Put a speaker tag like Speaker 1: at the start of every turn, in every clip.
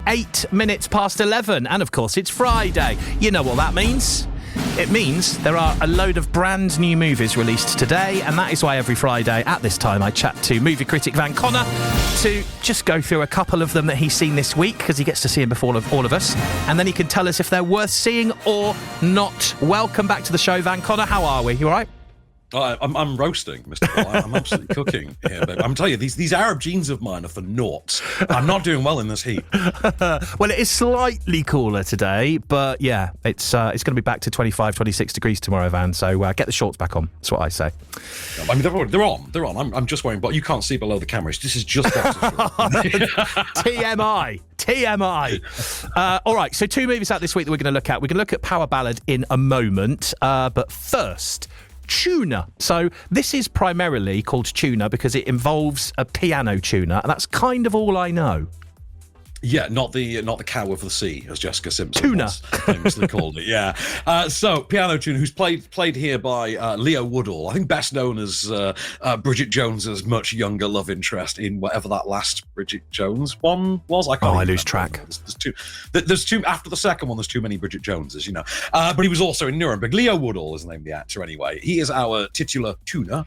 Speaker 1: 8 minutes past 11. And of course, it's Friday. You know what that means. It means there are a load of brand new movies released today, and that is why every Friday at this time I chat to movie critic Van Connor to just go through a couple of them that he's seen this week, because he gets to see them before all of us, and then he can tell us if they're worth seeing or not. Welcome back to the show, Van Connor. How are we? You all right?
Speaker 2: I'm roasting, Mr. Paul. I'm absolutely cooking here, babe. I'm telling you, these Arab genes of mine are for naught. I'm not doing well in this heat.
Speaker 1: Well, it is slightly cooler today, but yeah, it's going to be back to 25, 26 degrees tomorrow, Van. So get the shorts back on. That's what I say.
Speaker 2: I mean, they're on. I'm just wearing, but you can't see below the camera. This is just
Speaker 1: TMI. All right, so 2 movies out this week that we're going to look at. We're going to look at Power Ballad in a moment, but first, Tuner. So this is primarily called Tuner because it involves a piano tuner, and that's kind of all I know.
Speaker 2: Yeah, not the cow of the sea, as Jessica Simpson
Speaker 1: Tuner
Speaker 2: famously called it. Yeah. So piano tuner, who's played here by Leo Woodall. I think best known as Bridget Jones's much younger love interest in whatever that last Bridget Jones one was.
Speaker 1: I lose track.
Speaker 2: There's two after the second one. There's too many Bridget Joneses, you know. But he was also in Nuremberg. Leo Woodall is the name of the actor, anyway. He is our titular tuner.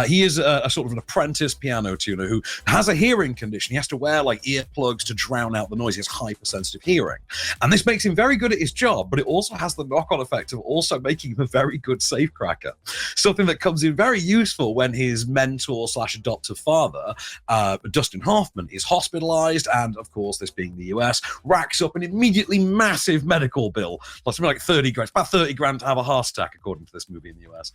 Speaker 2: He is a sort of an apprentice piano tuner who has a hearing condition. He has to wear like earplugs to drown out the noise. He has hypersensitive hearing, and this makes him very good at his job, but it also has the knock-on effect of also making him a very good safecracker, something that comes in very useful when his mentor / adoptive father, Dustin Hoffman, is hospitalized, and of course, this being the US, racks up an immediately massive medical bill, something like 30 grand, about 30 grand to have a heart attack, according to this movie in the US.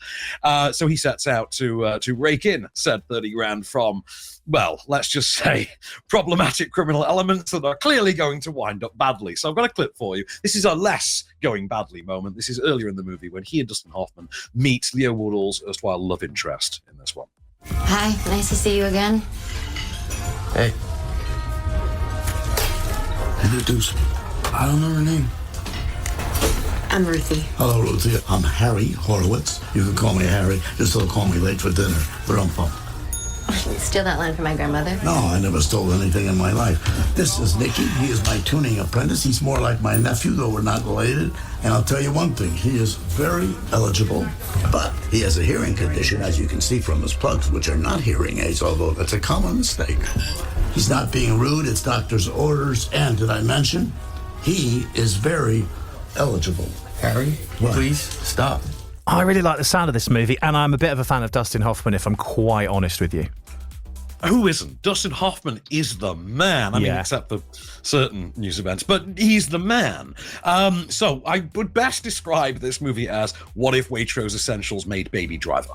Speaker 2: So he sets out to rake in said 30 grand from, well, let's just say, problematic criminal elements that are clearly going to wind up badly. So I've got a clip for you. This is a less going badly moment. This is earlier in the movie when he and Dustin Hoffman meet Leo Woodall's erstwhile love interest in this one.
Speaker 3: Hi, nice to see you again.
Speaker 4: Hey. Introduce me. I don't know her name.
Speaker 3: I'm Ruthie.
Speaker 4: Hello, Ruthie. I'm Harry Horowitz. You can call me Harry. Just don't call me late for dinner. But
Speaker 3: Steal that line from my grandmother?
Speaker 4: No, I never stole anything in my life. This is Nicky. He is my tuning apprentice. He's more like my nephew, though we're not related. And I'll tell you one thing. He is very eligible, but he has a hearing condition, as you can see from his plugs, which are not hearing aids, although that's a common mistake. He's not being rude. It's doctor's orders. And did I mention, he is very eligible.
Speaker 5: Harry, please stop.
Speaker 1: I really like the sound of this movie, and I'm a bit of a fan of Dustin Hoffman, if I'm quite honest with you.
Speaker 2: Who isn't? Dustin Hoffman is the man. I mean, except for certain news events, but he's the man. So I would best describe this movie as what if Waitrose Essentials made Baby Driver.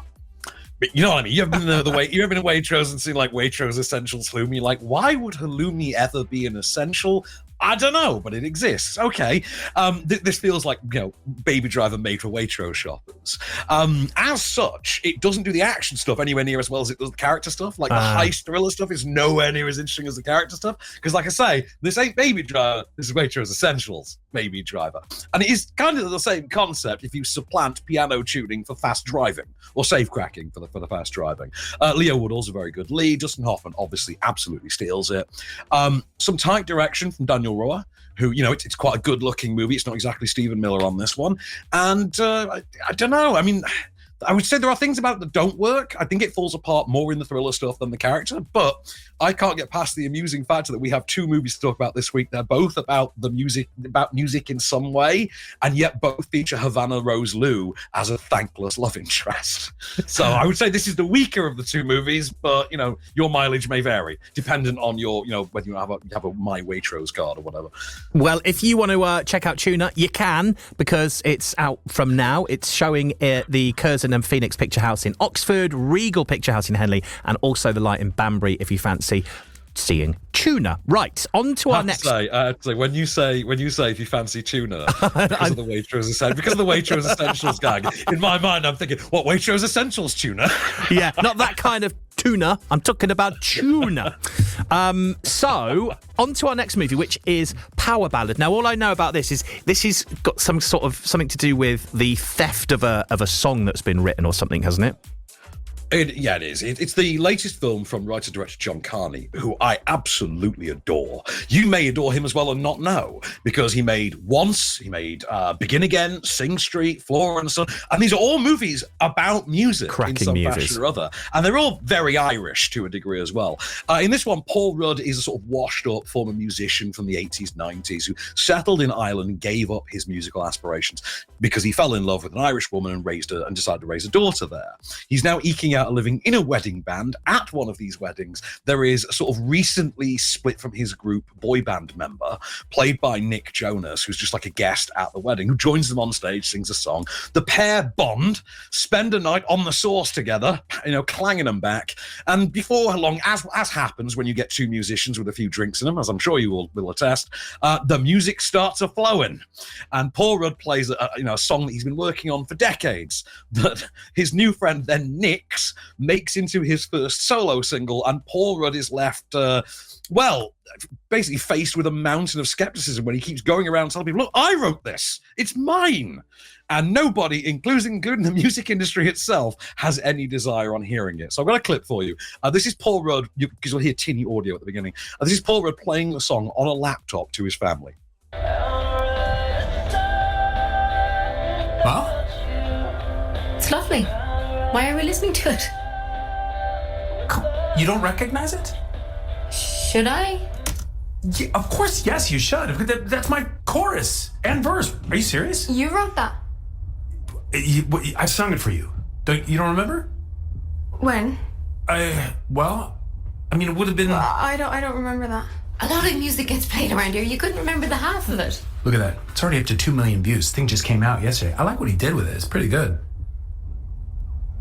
Speaker 2: You know what I mean? You ever been you ever been to Waitrose and seen like Waitrose Essentials halloumi? You're like, why would halloumi ever be an essential? I don't know, but it exists. Okay. This feels like, Baby Driver made for Waitrose shoppers. As such, it doesn't do the action stuff anywhere near as well as it does the character stuff. Like the heist thriller stuff is nowhere near as interesting as the character stuff. Because like I say, this ain't Baby Driver, this is Waitrose Essentials Baby Driver. And it is kind of the same concept if you supplant piano tuning for fast driving or safe cracking for the fast driving. Leo Woodall's a very good lead. Dustin Hoffman obviously absolutely steals it. Some tight direction from Daniel Roa, who, it's quite a good-looking movie. It's not exactly Stephen Miller on this one. And I don't know. I mean, I would say there are things about it that don't work. I think it falls apart more in the thriller stuff than the character, but I can't get past the amusing factor that we have 2 movies to talk about this week. They're both about music in some way, and yet both feature Havana Rose Liu as a thankless love interest. So I would say this is the weaker of the 2 movies, but your mileage may vary dependent on your, whether you have a My Waitrose card or whatever.
Speaker 1: Well, if you want to check out Tuner, you can, because it's out from now. It's showing at the Curzon and Phoenix Picture House in Oxford, Regal Picture House in Henley, and also the Light in Banbury if you fancy seeing Tuner. Right, on to our next.
Speaker 2: I have to say, when you say if you fancy Tuner, because of the Waitrose Essentials gag, in my mind I'm thinking, what, Waitrose Essentials Tuner?
Speaker 1: Yeah, not that kind of tuna. I'm talking about Tuner. So on to our next movie, which is Power Ballad. Now, all I know about this is got something to do with the theft of a song that's been written or something, hasn't it?
Speaker 2: Yeah, it is. It's the latest film from writer-director John Carney, who I absolutely adore. You may adore him as well and not know, because he made Once, he made Begin Again, Sing Street, Flora and Son, and these are all movies about music in some fashion or other. And they're all very Irish to a degree as well. In this one, Paul Rudd is a sort of washed-up former musician from the 80s, 90s who settled in Ireland and gave up his musical aspirations because he fell in love with an Irish woman and decided to raise a daughter there. He's now eking out a living in a wedding band. At one of these weddings, there is a sort of recently split from his group boy band member, played by Nick Jonas, who's just like a guest at the wedding, who joins them on stage, sings a song. The pair bond, spend a night on the sauce together, clanging them back. And before long, as happens when you get two musicians with a few drinks in them, as I'm sure you will attest, the music starts a-flowing. And Paul Rudd plays a song that he's been working on for decades, that his new friend then nicks, makes into his first solo single, and Paul Rudd is left, basically faced with a mountain of skepticism when he keeps going around telling people, look, I wrote this, it's mine. And nobody, including the music industry itself, has any desire on hearing it. So I've got a clip for you. This is Paul Rudd, because you'll hear tinny audio at the beginning. This is Paul Rudd playing the song on a laptop to his family.
Speaker 6: Well?
Speaker 3: It's lovely. Why are we listening to it?
Speaker 6: You don't recognize it?
Speaker 3: Should I?
Speaker 6: Yeah, of course, yes, you should. That's my chorus and verse. Are you serious?
Speaker 3: You wrote that.
Speaker 6: I sung it for you. You don't remember?
Speaker 3: When?
Speaker 6: It would have been...
Speaker 3: I don't remember that. A lot of music gets played around here. You couldn't remember the half of it.
Speaker 6: Look at that. It's already up to 2 million views. Thing just came out yesterday. I like what he did with it. It's pretty good.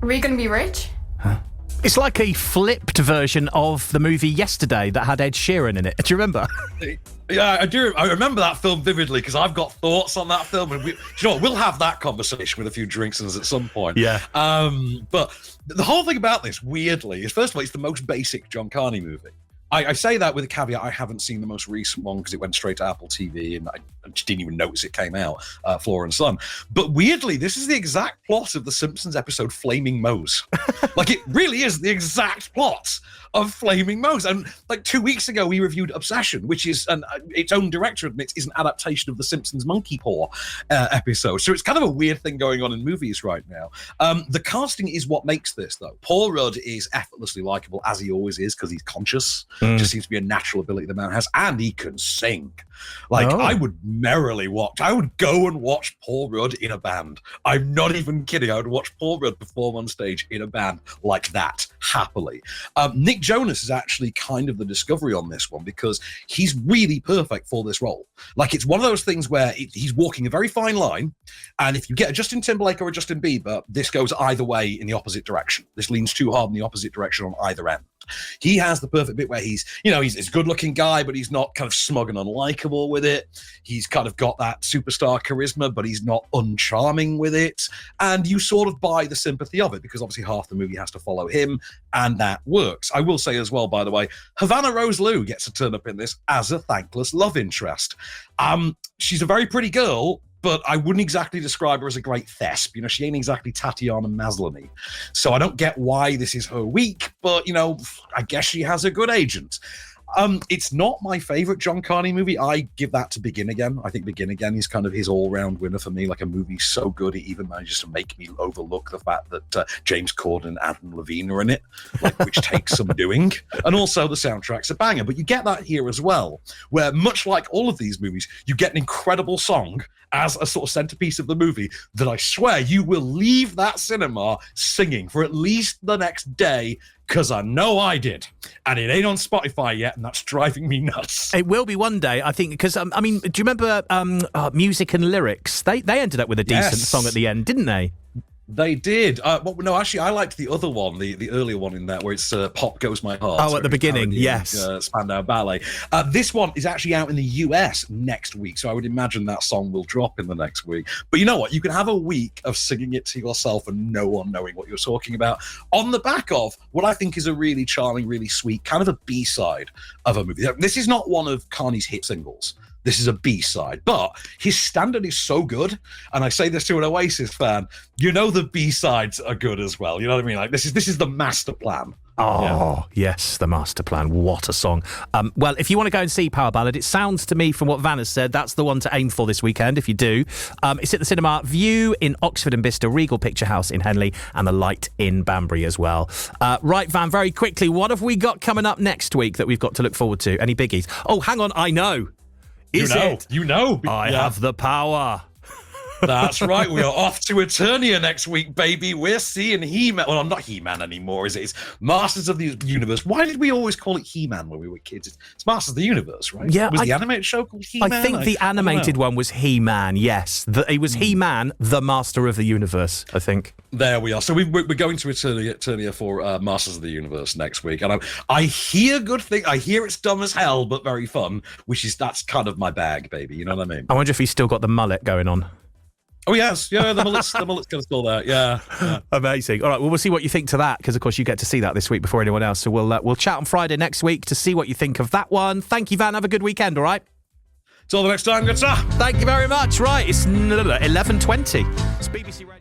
Speaker 3: Are we gonna be rich?
Speaker 6: Huh?
Speaker 1: It's like a flipped version of the movie Yesterday that had Ed Sheeran in it. Do you remember?
Speaker 2: Yeah, I do. I remember that film vividly because I've got thoughts on that film, and we'll have that conversation with a few drinks in us at some point.
Speaker 1: Yeah.
Speaker 2: But the whole thing about this, weirdly, is first of all, it's the most basic John Carney movie. I say that with a caveat. I haven't seen the most recent one because it went straight to Apple TV and I just didn't even notice it came out, Flora and Son. But weirdly, this is the exact plot of the Simpsons episode Flaming Moe's. Like, it really is the exact plot of Flaming Moe's. And like 2 weeks ago, we reviewed Obsession, which is, its own director admits, is an adaptation of the Simpsons Monkey Paw episode. So it's kind of a weird thing going on in movies right now. The casting is what makes this, though. Paul Rudd is effortlessly likable, as he always is, because he's conscious. Just seems to be a natural ability the man has, and he can sing. I would I would go and watch Paul Rudd in a band. I'm not even kidding. I would watch Paul Rudd perform on stage in a band like that, happily. Nick Jonas is actually kind of the discovery on this one because he's really perfect for this role. Like, it's one of those things where he's walking a very fine line, and if you get a Justin Timberlake or a Justin Bieber, this goes either way in the opposite direction. This leans too hard in the opposite direction on either end. He has the perfect bit where he's a good-looking guy, but he's not kind of smug and unlikable with it. He's kind of got that superstar charisma, but he's not uncharming with it. And you sort of buy the sympathy of it because obviously half the movie has to follow him, and that works. I will say as well, by the way, Havana Rose Liu gets to turn up in this as a thankless love interest. She's a very pretty girl, but I wouldn't exactly describe her as a great thesp. She ain't exactly Tatiana Maslany. So I don't get why this is her week, but, I guess she has a good agent. It's not my favorite John Carney movie. I give that to Begin Again. I think Begin Again is kind of his all-round winner for me. Like, a movie so good, it even manages to make me overlook the fact that James Corden and Adam Levine are in it, which takes some doing. And also the soundtrack's a banger. But you get that here as well, where much like all of these movies, you get an incredible song as a sort of centerpiece of the movie that I swear you will leave that cinema singing for at least the next day, because I know I did. And it ain't on Spotify yet, and that's driving me nuts.
Speaker 1: It will be one day, I think, because, do you remember Music and Lyrics? They ended up with a decent song at the end, didn't they?
Speaker 2: They did. No, actually, I liked the other one, the earlier one in that, where it's Pop Goes My Heart.
Speaker 1: Oh, at the beginning, yes.
Speaker 2: Spandau Ballet. This one is actually out in the US next week, so I would imagine that song will drop in the next week. But you know what? You can have a week of singing it to yourself and no one knowing what you're talking about on the back of what I think is a really charming, really sweet, kind of a B-side of a movie. This is not one of Carney's hit singles. this is a B-side. But his standard is so good, and I say this to an Oasis fan, the B-sides are good as well. You know what I mean? Like, this is the master plan.
Speaker 1: Oh, yes, the master plan. What a song. Well, if you want to go and see Power Ballad, it sounds to me from what Van has said, that's the one to aim for this weekend, if you do. It's at the Cinema View in Oxford and Bicester, Regal Picture House in Henley, and the Light in Banbury as well. Right, Van, very quickly, what have we got coming up next week that we've got to look forward to? Any biggies? Oh, hang on, I know. Is it?
Speaker 2: You know.
Speaker 1: I have the power.
Speaker 2: That's right. We are off to Eternia next week, baby. We're seeing He-Man. Well, I'm not He-Man anymore, is it? It's Masters of the Universe. Why did we always call it He-Man when we were kids? It's Masters of the Universe, right?
Speaker 1: Yeah.
Speaker 2: Was the animated show called He-Man?
Speaker 1: I think the animated one was He-Man, yes. It was He-Man, the Master of the Universe, I think.
Speaker 2: There we are. So we're going to Eternia for Masters of the Universe next week. And I hear good things. I hear it's dumb as hell, but very fun, that's kind of my bag, baby. You know what I mean?
Speaker 1: I wonder if he's still got the mullet going on.
Speaker 2: Oh, yes. Yeah, the mullet's kind of still there. Yeah.
Speaker 1: Amazing. All right, well, we'll see what you think to that, because, of course, you get to see that this week before anyone else. So we'll chat on Friday next week to see what you think of that one. Thank you, Van. Have a good weekend, all right?
Speaker 2: Till the next time, good sir.
Speaker 1: Thank you very much. Right, it's 11:20. It's BBC Radio.